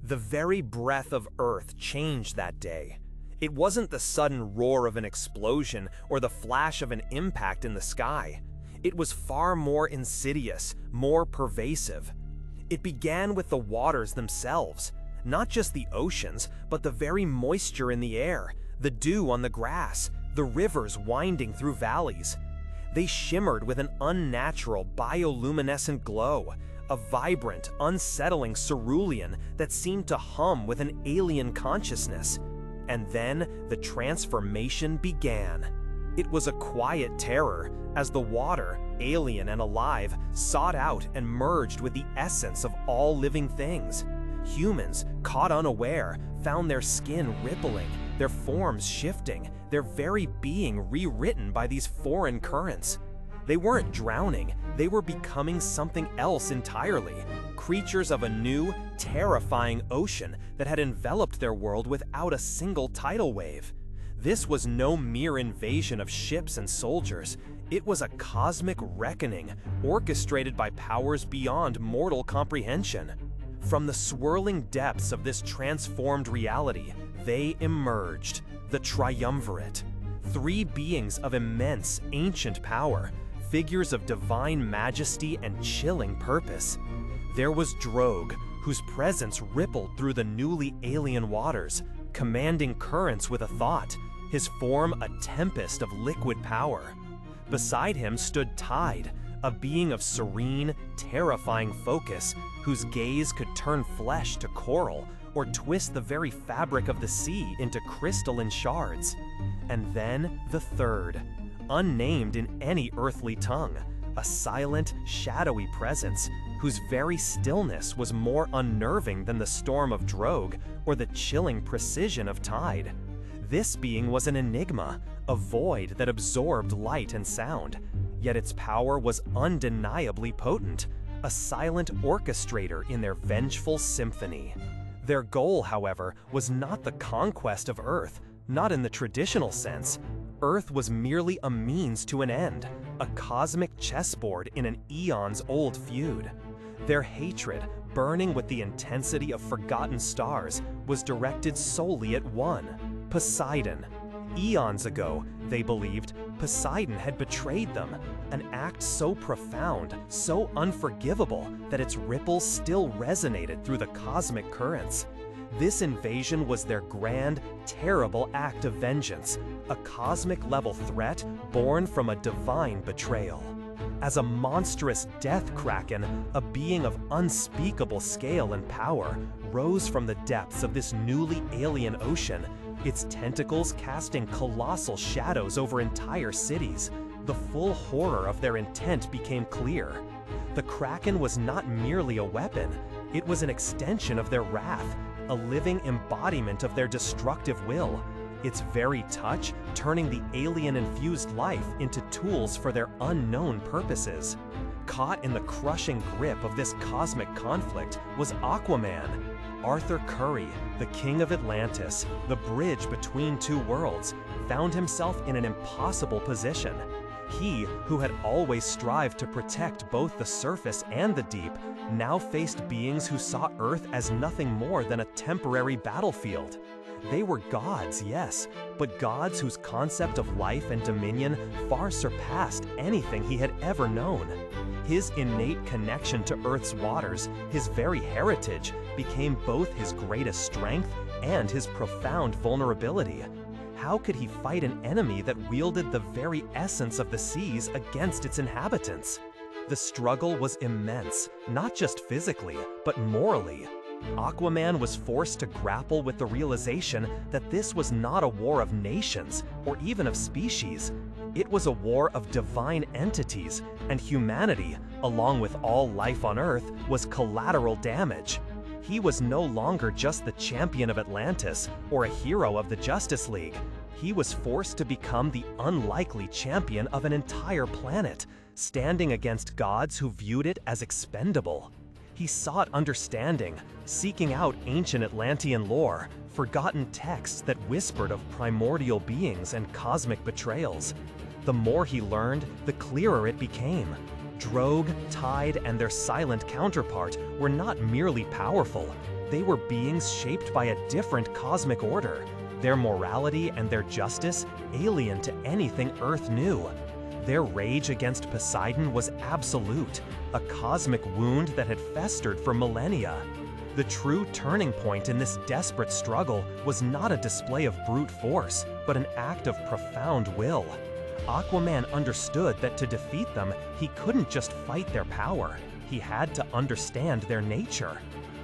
The very breath of Earth changed that day. It wasn't the sudden roar of an explosion or the flash of an impact in the sky. It was far more insidious, more pervasive. It began with the waters themselves, not just the oceans, but the very moisture in the air, the dew on the grass, the rivers winding through valleys. They shimmered with an unnatural bioluminescent glow, a vibrant, unsettling cerulean that seemed to hum with an alien consciousness. And then the transformation began. It was a quiet terror as the water, alien and alive, sought out and merged with the essence of all living things. Humans, caught unaware, found their skin rippling, their forms shifting, their very being rewritten by these foreign currents. They weren't drowning, they were becoming something else entirely, creatures of a new, terrifying ocean that had enveloped their world without a single tidal wave. This was no mere invasion of ships and soldiers. It was a cosmic reckoning, orchestrated by powers beyond mortal comprehension. From the swirling depths of this transformed reality, they emerged, the triumvirate. Three beings of immense, ancient power, figures of divine majesty and chilling purpose. There was Drogue, whose presence rippled through the newly alien waters, commanding currents with a thought, his form a tempest of liquid power. Beside him stood Tide, a being of serene, terrifying focus, whose gaze could turn flesh to coral or twist the very fabric of the sea into crystalline shards. And then the third, unnamed in any earthly tongue, a silent, shadowy presence whose very stillness was more unnerving than the storm of Drogue or the chilling precision of Tide. This being was an enigma, a void that absorbed light and sound, yet its power was undeniably potent, a silent orchestrator in their vengeful symphony. Their goal, however, was not the conquest of Earth, not in the traditional sense. Earth was merely a means to an end, a cosmic chessboard in an eons-old feud. Their hatred, burning with the intensity of forgotten stars, was directed solely at one, Poseidon. Eons ago, they believed, Poseidon had betrayed them, an act so profound, so unforgivable, that its ripples still resonated through the cosmic currents. This invasion was their grand, terrible act of vengeance, a cosmic-level threat born from a divine betrayal. As a monstrous death kraken, a being of unspeakable scale and power, rose from the depths of this newly alien ocean, its tentacles casting colossal shadows over entire cities. The full horror of their intent became clear. The Kraken was not merely a weapon, it was an extension of their wrath, a living embodiment of their destructive will, its very touch turning the alien-infused life into tools for their unknown purposes. Caught in the crushing grip of this cosmic conflict was Aquaman. Arthur Curry, the king of Atlantis, the bridge between two worlds, found himself in an impossible position. He, who had always strived to protect both the surface and the deep, now faced beings who saw Earth as nothing more than a temporary battlefield. They were gods, yes, but gods whose concept of life and dominion far surpassed anything he had ever known. His innate connection to Earth's waters, his very heritage, became both his greatest strength and his profound vulnerability. How could he fight an enemy that wielded the very essence of the seas against its inhabitants? The struggle was immense, not just physically, but morally. Aquaman was forced to grapple with the realization that this was not a war of nations or even of species. It was a war of divine entities, and humanity, along with all life on Earth, was collateral damage. He was no longer just the champion of Atlantis or a hero of the Justice League. He was forced to become the unlikely champion of an entire planet, standing against gods who viewed it as expendable. He sought understanding, seeking out ancient Atlantean lore, forgotten texts that whispered of primordial beings and cosmic betrayals. The more he learned, the clearer it became. Drogue, Tide, and their silent counterpart were not merely powerful. They were beings shaped by a different cosmic order, their morality and their justice alien to anything Earth knew. Their rage against Poseidon was absolute, a cosmic wound that had festered for millennia. The true turning point in this desperate struggle was not a display of brute force, but an act of profound will. Aquaman understood that to defeat them, he couldn't just fight their power. He had to understand their nature.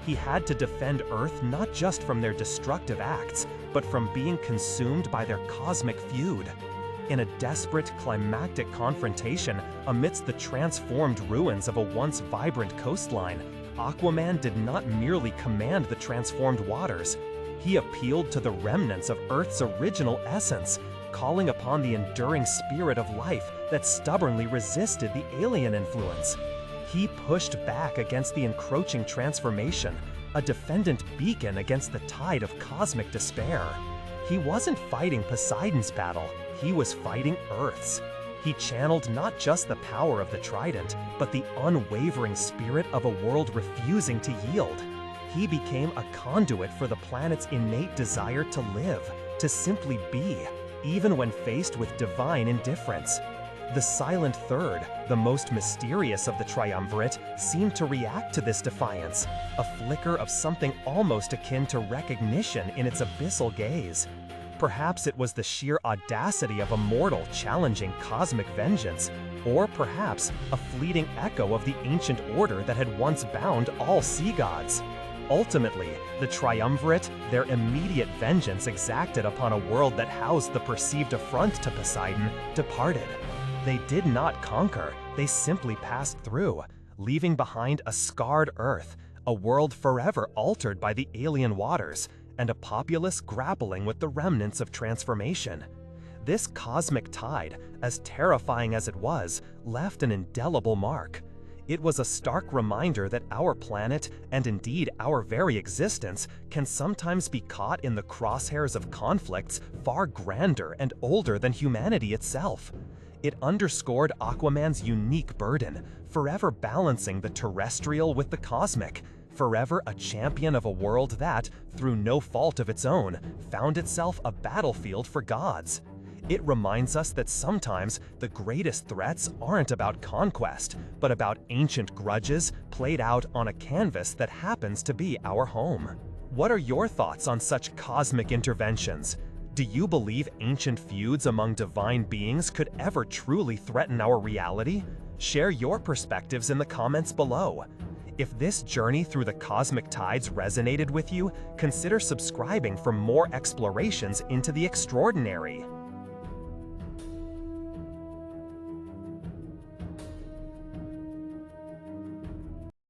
He had to defend Earth not just from their destructive acts, but from being consumed by their cosmic feud. In a desperate, climactic confrontation amidst the transformed ruins of a once vibrant coastline, Aquaman did not merely command the transformed waters. He appealed to the remnants of Earth's original essence, calling upon the enduring spirit of life that stubbornly resisted the alien influence. He pushed back against the encroaching transformation, a defendant beacon against the tide of cosmic despair. He wasn't fighting Poseidon's battle, he was fighting Earth's. He channeled not just the power of the trident, but the unwavering spirit of a world refusing to yield. He became a conduit for the planet's innate desire to live, to simply be, even when faced with divine indifference. The Silent Third, the most mysterious of the triumvirate, seemed to react to this defiance, a flicker of something almost akin to recognition in its abyssal gaze. Perhaps it was the sheer audacity of a mortal challenging cosmic vengeance, or perhaps a fleeting echo of the ancient order that had once bound all sea gods. Ultimately, the triumvirate, their immediate vengeance exacted upon a world that housed the perceived affront to Poseidon, departed. They did not conquer, they simply passed through, leaving behind a scarred Earth, a world forever altered by the alien waters, and a populace grappling with the remnants of transformation. This cosmic tide, as terrifying as it was, left an indelible mark. It was a stark reminder that our planet, and indeed our very existence, can sometimes be caught in the crosshairs of conflicts far grander and older than humanity itself. It underscored Aquaman's unique burden, forever balancing the terrestrial with the cosmic, forever a champion of a world that, through no fault of its own, found itself a battlefield for gods. It reminds us that sometimes the greatest threats aren't about conquest, but about ancient grudges played out on a canvas that happens to be our home. What are your thoughts on such cosmic interventions? Do you believe ancient feuds among divine beings could ever truly threaten our reality? Share your perspectives in the comments below. If this journey through the cosmic tides resonated with you, consider subscribing for more explorations into the extraordinary.